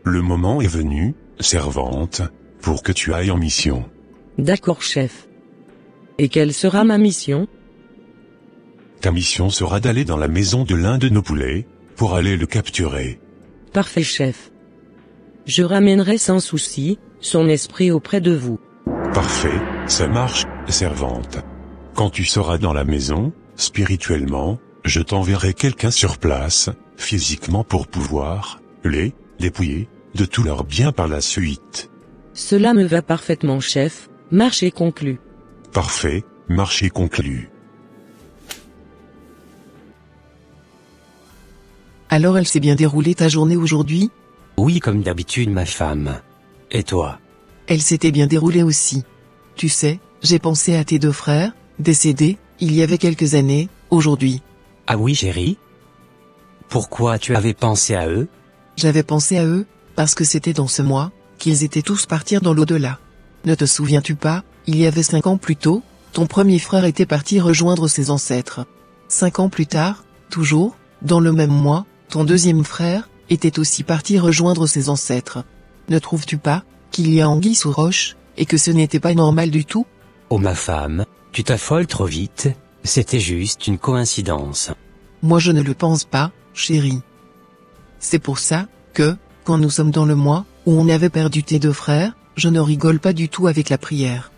Le moment est venu, servante, pour que tu ailles en mission. D'accord, chef. Et quelle sera ma mission? Ta mission sera d'aller dans la maison de l'un de nos poulets, pour aller le capturer. Parfait, chef. Je ramènerai sans souci, son esprit auprès de vous. Parfait, ça marche, servante. Quand tu seras dans la maison, spirituellement, je t'enverrai quelqu'un sur place, physiquement pour pouvoir, les dépouiller, de tous leurs biens par la suite. Cela me va parfaitement, chef, marché conclu. Parfait, marché conclu. Alors elle s'est bien déroulée ta journée aujourd'hui? Oui, comme d'habitude, ma femme. Et toi? Elle s'était bien déroulée aussi. Tu sais, j'ai pensé à tes deux frères, décédés, il y avait quelques années, aujourd'hui. Ah oui, chérie? Pourquoi tu avais pensé à eux? J'avais pensé à eux, parce que c'était dans ce mois, qu'ils étaient tous partis dans l'au-delà. Ne te souviens-tu pas, il y avait 5 ans plus tôt, ton premier frère était parti rejoindre ses ancêtres. 5 ans plus tard, toujours, dans le même mois, ton deuxième frère, était aussi parti rejoindre ses ancêtres. Ne trouves-tu pas, qu'il y a anguille sous roche, et que ce n'était pas normal du tout? Oh ma femme, tu t'affoles trop vite, c'était juste une coïncidence. Moi je ne le pense pas, chérie. C'est pour ça, que, quand nous sommes dans le mois, où on avait perdu tes deux frères, je ne rigole pas du tout avec la prière.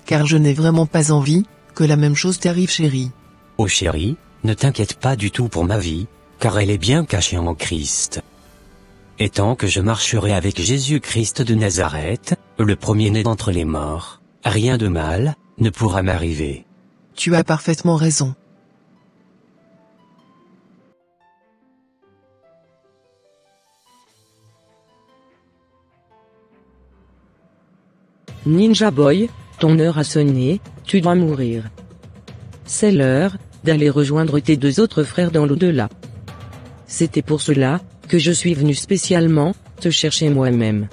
Car je n'ai vraiment pas envie, que la même chose t'arrive, chérie. Oh chérie, ne t'inquiète pas du tout pour ma vie, car elle est bien cachée en Christ. Et tant que je marcherai avec Jésus-Christ de Nazareth, le premier-né d'entre les morts, rien de mal ne pourra m'arriver. Tu as parfaitement raison. Ninja Boy, ton heure a sonné, tu dois mourir. C'est l'heure d'aller rejoindre tes deux autres frères dans l'au-delà. C'était pour cela que je suis venu spécialement te chercher moi-même.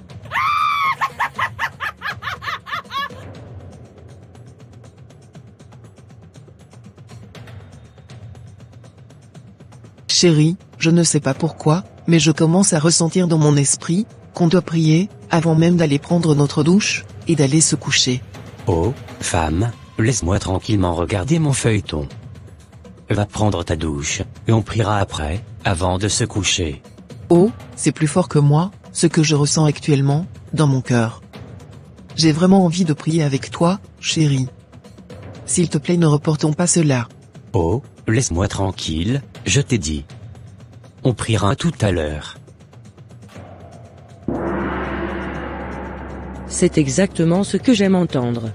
Chérie, je ne sais pas pourquoi, mais je commence à ressentir dans mon esprit qu'on doit prier avant même d'aller prendre notre douche et d'aller se coucher. Oh, femme, laisse-moi tranquillement regarder mon feuilleton. Va prendre ta douche, et on priera après, avant de se coucher. Oh, c'est plus fort que moi, ce que je ressens actuellement, dans mon cœur. J'ai vraiment envie de prier avec toi, chérie. S'il te plaît, ne reportons pas cela. Oh, laisse-moi tranquille, je t'ai dit. On priera tout à l'heure. C'est exactement ce que j'aime entendre.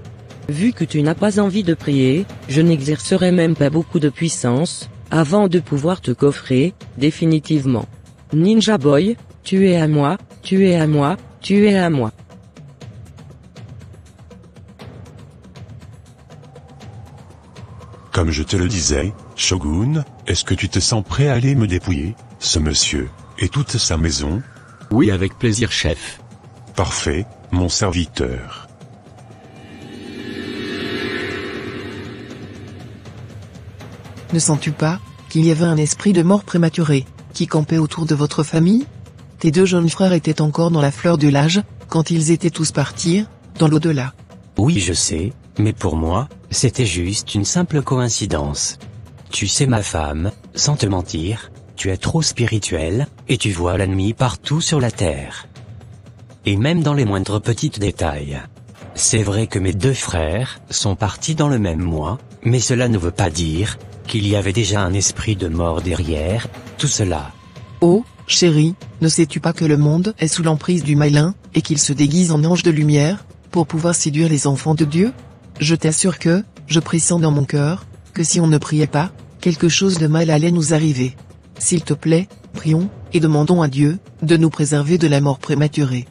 Vu que tu n'as pas envie de prier, je n'exercerai même pas beaucoup de puissance, avant de pouvoir te coffrer, définitivement. Ninja Boy, tu es à moi, tu es à moi, tu es à moi. Comme je te le disais, Shogun, est-ce que tu te sens prêt à aller me dépouiller, ce monsieur, et toute sa maison? Oui, avec plaisir, chef. Parfait, mon serviteur. Ne sens-tu pas qu'il y avait un esprit de mort prématuré qui campait autour de votre famille? Tes deux jeunes frères étaient encore dans la fleur de l'âge quand ils étaient tous partis dans l'au-delà. Oui, je sais, mais pour moi, c'était juste une simple coïncidence. Tu sais ma femme, sans te mentir, tu es trop spirituelle, et tu vois la nuit partout sur la terre. Et même dans les moindres petits détails. C'est vrai que mes deux frères sont partis dans le même mois, mais cela ne veut pas dire qu'il y avait déjà un esprit de mort derrière tout cela. Oh, chérie, ne sais-tu pas que le monde est sous l'emprise du malin, et qu'il se déguise en ange de lumière, pour pouvoir séduire les enfants de Dieu? Je t'assure que, je pressens dans mon cœur, que si on ne priait pas, quelque chose de mal allait nous arriver. S'il te plaît, prions, et demandons à Dieu, de nous préserver de la mort prématurée.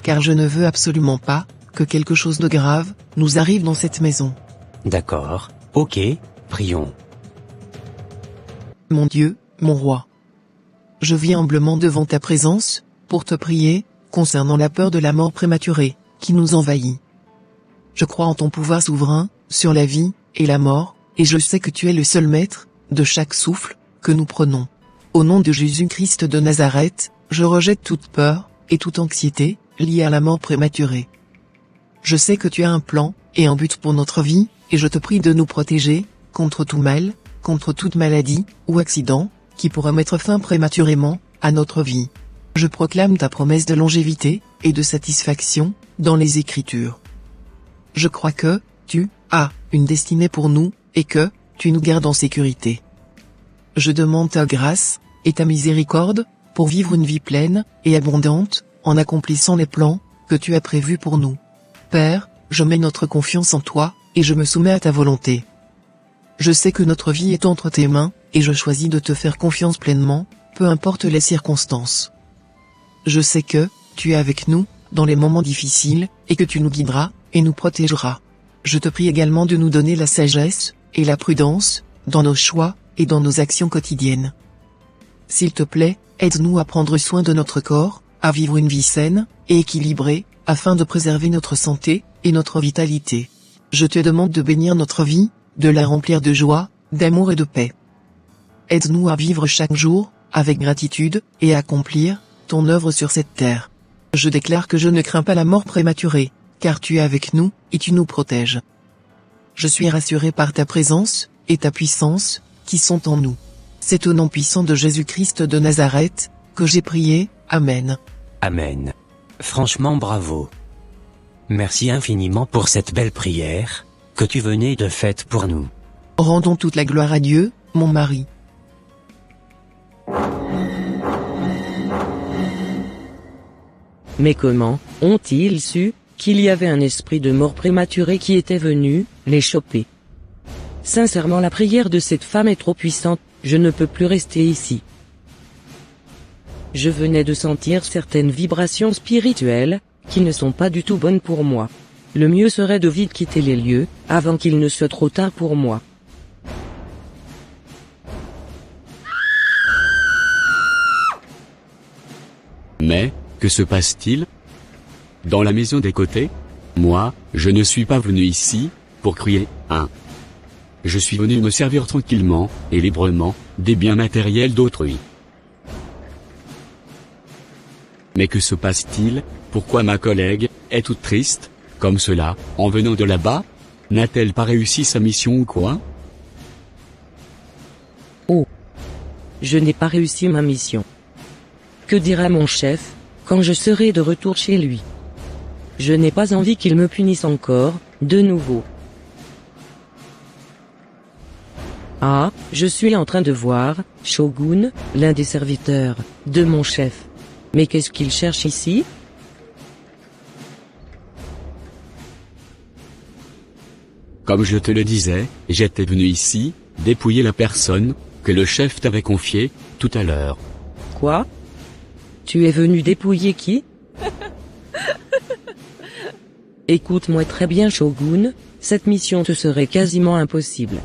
Car je ne veux absolument pas, que quelque chose de grave, nous arrive dans cette maison. D'accord, ok, prions. Mon Dieu, mon roi. Je viens humblement devant ta présence, pour te prier, concernant la peur de la mort prématurée, qui nous envahit. Je crois en ton pouvoir souverain, sur la vie, et la mort, et je sais que tu es le seul maître, de chaque souffle, que nous prenons. Au nom de Jésus-Christ de Nazareth, je rejette toute peur, et toute anxiété, liée à la mort prématurée. Je sais que tu as un plan, et un but pour notre vie, et je te prie de nous protéger, contre tout mal, contre toute maladie, ou accident, qui pourra mettre fin prématurément, à notre vie. Je proclame ta promesse de longévité, et de satisfaction, dans les Écritures. Je crois que, tu, as, une destinée pour nous, et que, tu nous gardes en sécurité. Je demande ta grâce, et ta miséricorde, pour vivre une vie pleine, et abondante, en accomplissant les plans, que tu as prévus pour nous. Père, je mets notre confiance en toi, et je me soumets à ta volonté. Je sais que notre vie est entre tes mains, et je choisis de te faire confiance pleinement, peu importe les circonstances. Je sais que, tu es avec nous, dans les moments difficiles, et que tu nous guideras, et nous protégeras. Je te prie également de nous donner la sagesse, et la prudence, dans nos choix, et dans nos actions quotidiennes. S'il te plaît, aide-nous à prendre soin de notre corps, à vivre une vie saine, et équilibrée, afin de préserver notre santé, et notre vitalité. Je te demande de bénir notre vie, de la remplir de joie, d'amour et de paix. Aide-nous à vivre chaque jour, avec gratitude, et à accomplir, ton œuvre sur cette terre. Je déclare que je ne crains pas la mort prématurée, car tu es avec nous, et tu nous protèges. Je suis rassuré par ta présence, et ta puissance, qui sont en nous. C'est au nom puissant de Jésus-Christ de Nazareth, que j'ai prié, Amen. Amen. Franchement bravo. Merci infiniment pour cette belle prière, que tu venais de faire pour nous. Rendons toute la gloire à Dieu, mon mari. Mais comment ont-ils su qu'il y avait un esprit de mort prématuré qui était venu les choper? Sincèrement, la prière de cette femme est trop puissante, je ne peux plus rester ici. Je venais de sentir certaines vibrations spirituelles, qui ne sont pas du tout bonnes pour moi. Le mieux serait de vite quitter les lieux, avant qu'il ne soit trop tard pour moi. Mais, que se passe-t-il? Dans la maison des côtés? Moi, je ne suis pas venu ici, pour crier, hein. Je suis venu me servir tranquillement, et librement, des biens matériels d'autrui. Mais que se passe-t-il? Pourquoi ma collègue est toute triste, comme cela, en venant de là-bas? N'a-t-elle pas réussi sa mission ou quoi? Oh. Je n'ai pas réussi ma mission. Que dira mon chef, quand je serai de retour chez lui? Je n'ai pas envie qu'il me punisse encore, de nouveau. Ah, je suis en train de voir, Shogun, l'un des serviteurs, de mon chef. Mais qu'est-ce qu'il cherche ici? Comme je te le disais, j'étais venu ici, dépouiller la personne, que le chef t'avait confiée, tout à l'heure. Quoi? Tu es venu dépouiller qui? Écoute-moi très bien, Shogun, cette mission te serait quasiment impossible.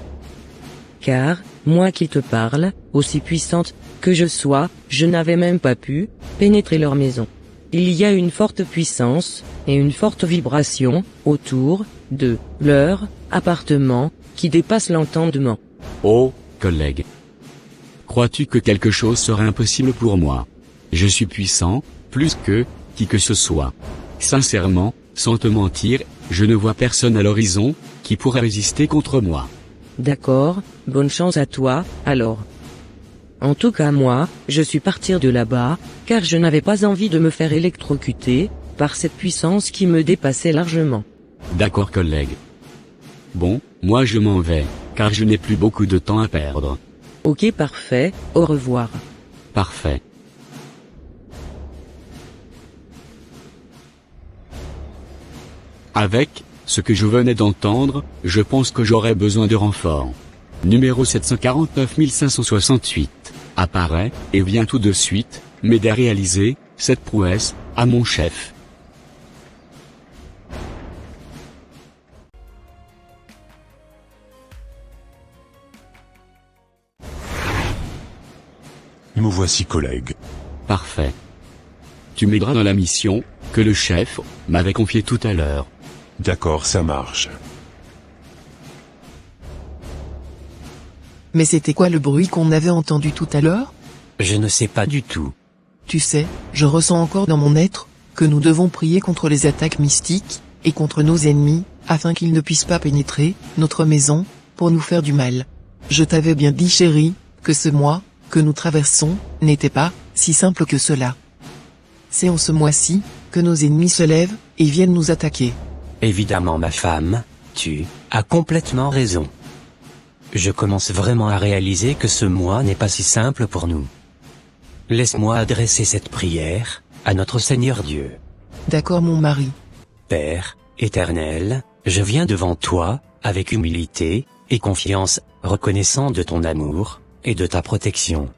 Car, moi qui te parle, aussi puissante que je sois, je n'avais même pas pu pénétrer leur maison. Il y a une forte puissance, et une forte vibration, autour de leur appartement, qui dépasse l'entendement. Oh, collègue. Crois-tu que quelque chose serait impossible pour moi? Je suis puissant, plus que qui que ce soit. Sincèrement, sans te mentir, je ne vois personne à l'horizon qui pourrait résister contre moi. D'accord, bonne chance à toi, alors. En tout cas moi, je suis parti de là-bas, car je n'avais pas envie de me faire électrocuter, par cette puissance qui me dépassait largement. D'accord, collègue. Bon, moi je m'en vais, car je n'ai plus beaucoup de temps à perdre. Ok, parfait, au revoir. Parfait. Avec ce que je venais d'entendre, je pense que j'aurais besoin de renfort. Numéro 749 568 apparaît, et vient tout de suite, m'aider à réaliser cette prouesse, à mon chef. Me voici, collègue. Parfait. Tu m'aideras dans la mission que le chef m'avait confiée tout à l'heure. D'accord, ça marche. Mais c'était quoi le bruit qu'on avait entendu tout à l'heure? Je ne sais pas du tout. Tu sais, je ressens encore dans mon être, que nous devons prier contre les attaques mystiques, et contre nos ennemis, afin qu'ils ne puissent pas pénétrer notre maison, pour nous faire du mal. Je t'avais bien dit chérie, que ce mois, que nous traversons, n'était pas si simple que cela. C'est en ce mois-ci, que nos ennemis se lèvent, et viennent nous attaquer. Évidemment ma femme, tu as complètement raison. Je commence vraiment à réaliser que ce mois n'est pas si simple pour nous. Laisse-moi adresser cette prière à notre Seigneur Dieu. D'accord mon mari. Père éternel, je viens devant toi, avec humilité et confiance, reconnaissant de ton amour et de ta protection.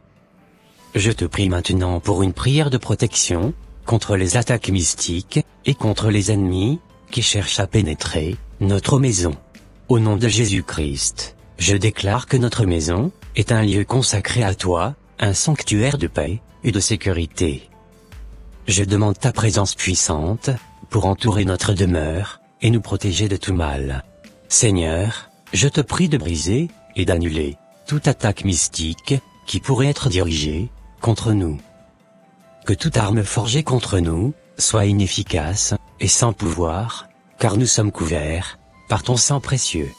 Je te prie maintenant pour une prière de protection, contre les attaques mystiques, et contre les ennemis, qui cherchent à pénétrer notre maison. Au nom de Jésus-Christ, je déclare que notre maison est un lieu consacré à toi, un sanctuaire de paix et de sécurité. Je demande ta présence puissante, pour entourer notre demeure, et nous protéger de tout mal. Seigneur, je te prie de briser, et d'annuler, toute attaque mystique, qui pourrait être dirigée, contre nous. Que toute arme forgée contre nous, soit inefficace, et sans pouvoir, car nous sommes couverts, par ton sang précieux.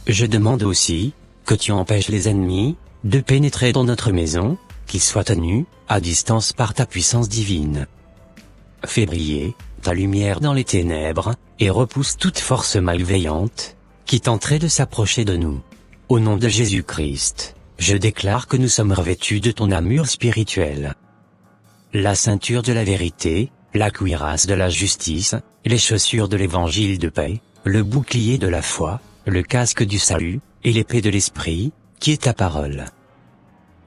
Je demande aussi, que tu empêches les ennemis, de pénétrer dans notre maison, qu'ils soient tenus, à distance par ta puissance divine. Fais briller, ta lumière dans les ténèbres, et repousse toute force malveillante, qui tenterait de s'approcher de nous. Au nom de Jésus-Christ, je déclare que nous sommes revêtus de ton armure spirituelle. La ceinture de la vérité, la cuirasse de la justice, les chaussures de l'évangile de paix, le bouclier de la foi, le casque du salut, et l'épée de l'esprit, qui est ta parole.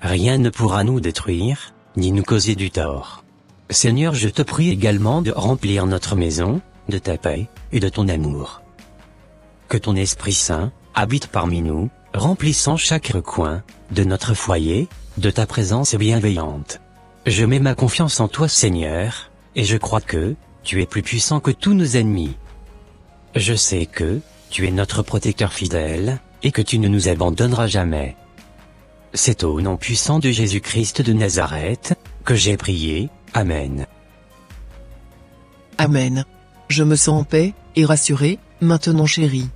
Rien ne pourra nous détruire, ni nous causer du tort. Seigneur, je te prie également de remplir notre maison, de ta paix, et de ton amour. Que ton Esprit Saint habite parmi nous, remplissant chaque recoin de notre foyer, de ta présence bienveillante. Je mets ma confiance en toi Seigneur, et je crois que tu es plus puissant que tous nos ennemis. Je sais que tu es notre protecteur fidèle, et que tu ne nous abandonneras jamais. C'est au nom puissant de Jésus-Christ de Nazareth que j'ai prié. Amen. Amen. Je me sens en paix, et rassuré, maintenant chérie.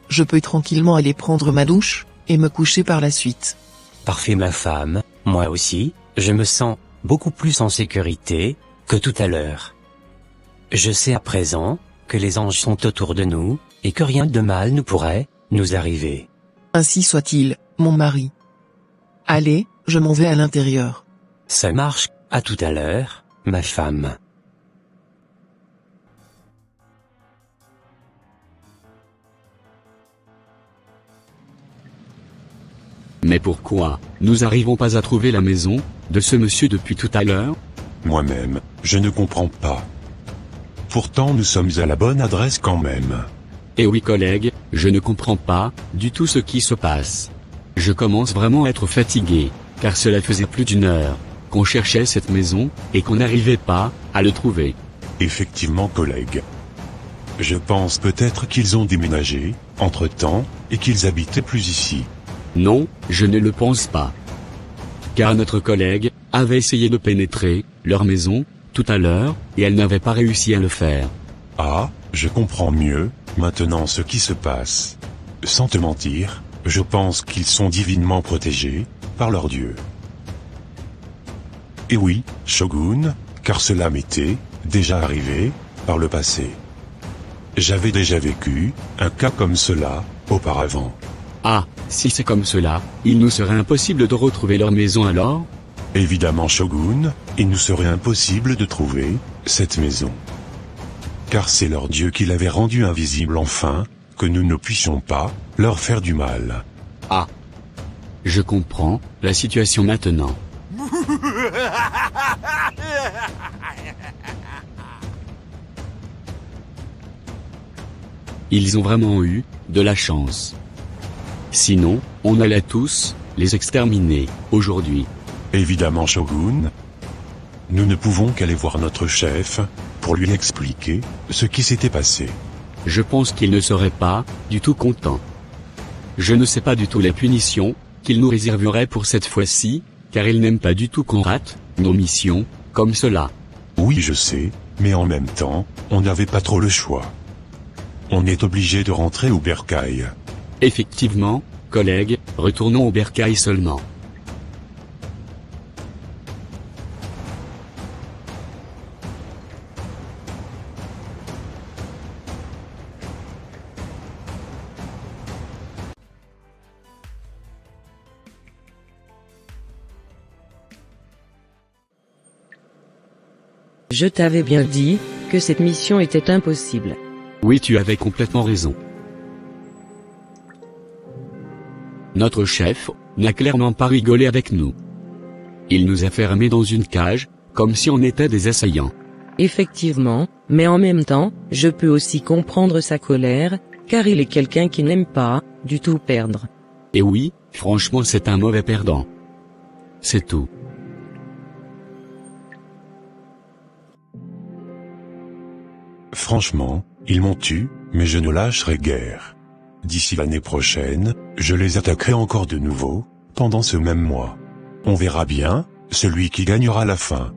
Je peux tranquillement aller prendre ma douche, et me coucher par la suite. Parfait ma femme, moi aussi, je me sens beaucoup plus en sécurité que tout à l'heure. Je sais à présent que les anges sont autour de nous, et que rien de mal ne pourrait nous arriver. Ainsi soit-il, mon mari. Allez, je m'en vais à l'intérieur. Ça marche, à tout à l'heure, ma femme. Mais pourquoi nous n'arrivons pas à trouver la maison de ce monsieur depuis tout à l'heure? Moi-même, je ne comprends pas. Pourtant nous sommes à la bonne adresse quand même. Eh oui collègue, je ne comprends pas du tout ce qui se passe. Je commence vraiment à être fatigué, car cela faisait plus d'1 heure qu'on cherchait cette maison, et qu'on n'arrivait pas à le trouver. Effectivement collègue. Je pense peut-être qu'ils ont déménagé, entre-temps, et qu'ils habitaient plus ici. Non, je ne le pense pas. Car notre collègue avait essayé de pénétrer leur maison tout à l'heure, et elle n'avait pas réussi à le faire. Ah, je comprends mieux, maintenant ce qui se passe. Sans te mentir, je pense qu'ils sont divinement protégés, par leur Dieu. Et oui, Shogun, car cela m'était déjà arrivé, par le passé. J'avais déjà vécu un cas comme cela, auparavant. Ah, si c'est comme cela, il nous serait impossible de retrouver leur maison alors? Évidemment Shogun, il nous serait impossible de trouver cette maison. Car c'est leur Dieu qui l'avait rendu invisible enfin, que nous ne puissions pas leur faire du mal. Ah. Je comprends la situation maintenant. Ils ont vraiment eu de la chance. Sinon, on allait tous les exterminer aujourd'hui. Évidemment Shogun. Nous ne pouvons qu'aller voir notre chef, pour lui expliquer ce qui s'était passé. Je pense qu'il ne serait pas du tout content. Je ne sais pas du tout les punitions qu'il nous réserverait pour cette fois-ci, car il n'aime pas du tout qu'on rate nos missions, comme cela. Oui, je sais, mais en même temps, on n'avait pas trop le choix. On est obligé de rentrer au bercail. Effectivement, collègue, retournons au bercail seulement. Je t'avais bien dit, que cette mission était impossible. Oui, tu avais complètement raison. Notre chef n'a clairement pas rigolé avec nous. Il nous a fermés dans une cage, comme si on était des assaillants. Effectivement, mais en même temps, je peux aussi comprendre sa colère, car il est quelqu'un qui n'aime pas, du tout perdre. Et oui, franchement c'est un mauvais perdant. C'est tout. Franchement, ils m'ont tué, mais je ne lâcherai guère. D'ici l'année prochaine, je les attaquerai encore de nouveau, pendant ce même mois. On verra bien, celui qui gagnera la fin.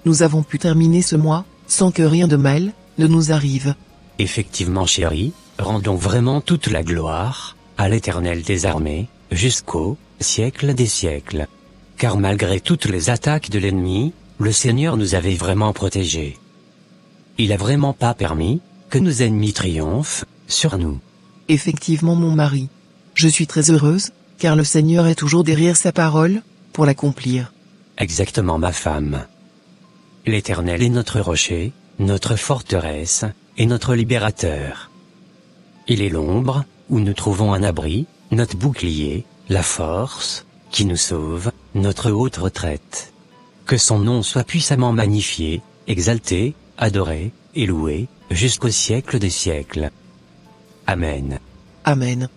Nous avons pu terminer ce mois, sans que rien de mal ne nous arrive. Effectivement chérie, rendons vraiment toute la gloire à l'Éternel des armées, jusqu'au siècle des siècles. Car malgré toutes les attaques de l'ennemi, le Seigneur nous avait vraiment protégés. Il a vraiment pas permis que nos ennemis triomphent sur nous. Effectivement mon mari. Je suis très heureuse, car le Seigneur est toujours derrière sa parole, pour l'accomplir. Exactement ma femme. L'Éternel est notre rocher, notre forteresse, et notre libérateur. Il est l'ombre, où nous trouvons un abri, notre bouclier, la force, qui nous sauve, notre haute retraite. Que son nom soit puissamment magnifié, exalté, adoré, et loué, jusqu'au siècle des siècles. Amen. Amen.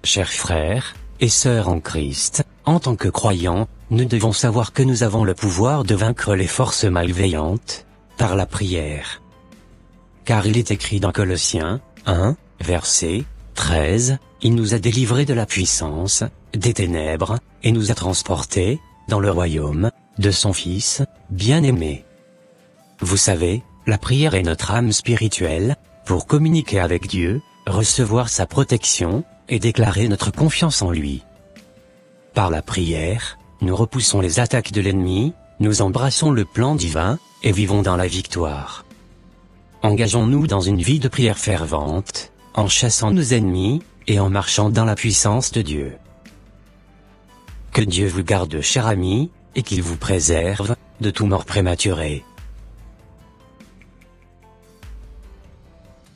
Chers frères et sœurs en Christ, en tant que croyants, nous devons savoir que nous avons le pouvoir de vaincre les forces malveillantes, par la prière. Car il est écrit dans Colossiens 1, verset 13, il nous a délivrés de la puissance, des ténèbres, et nous a transportés, dans le royaume, de son Fils, bien-aimé. Vous savez, la prière est notre âme spirituelle, pour communiquer avec Dieu, recevoir sa protection, et déclarer notre confiance en lui. Par la prière, nous repoussons les attaques de l'ennemi, nous embrassons le plan divin, et vivons dans la victoire. Engageons-nous dans une vie de prière fervente, en chassant nos ennemis, et en marchant dans la puissance de Dieu. Que Dieu vous garde, cher ami, et qu'il vous préserve de tout mort prématuré.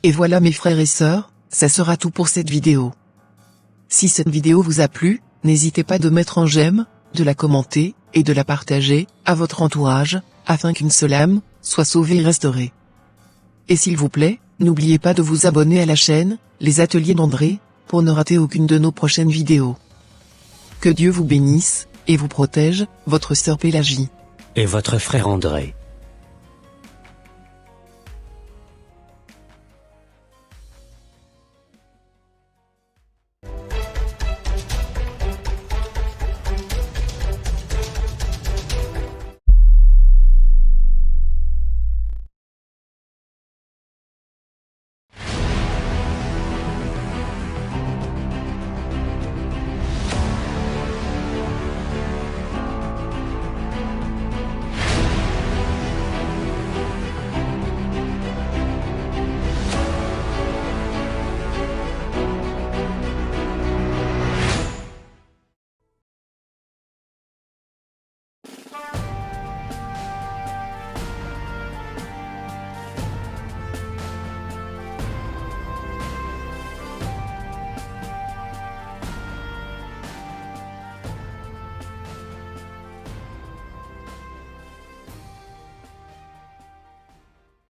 Et voilà mes frères et sœurs, ça sera tout pour cette vidéo. Si cette vidéo vous a plu, n'hésitez pas de mettre un j'aime, de la commenter, et de la partager, à votre entourage, afin qu'une seule âme, soit sauvée et restaurée. Et s'il vous plaît, n'oubliez pas de vous abonner à la chaîne, Les Ateliers d'André, pour ne rater aucune de nos prochaines vidéos. Que Dieu vous bénisse, et vous protège, votre sœur Pélagie. Et votre frère André.